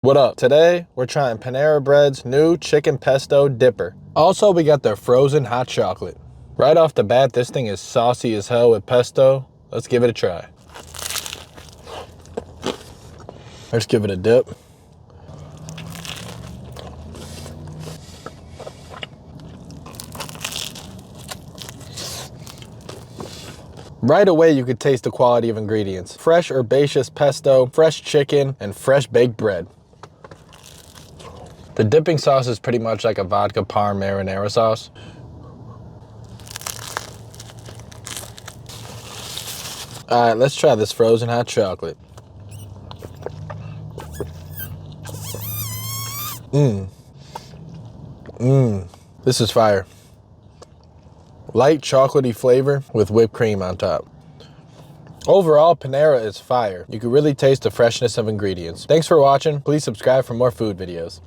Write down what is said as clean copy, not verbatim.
What up? Today, we're trying Panera Bread's new chicken pesto dipper. Also, we got their frozen hot chocolate. Right off the bat, this thing is saucy as hell with pesto. Let's give it a try. Let's give it a dip. Right away, you could taste the quality of ingredients. Fresh herbaceous pesto, fresh chicken, and fresh baked bread. The dipping sauce is pretty much like a vodka parm marinara sauce. All right, let's try this frozen hot chocolate. This is fire. Light chocolatey flavor with whipped cream on top. Overall, Panera is fire. You can really taste the freshness of ingredients. Thanks for watching. Please subscribe for more food videos.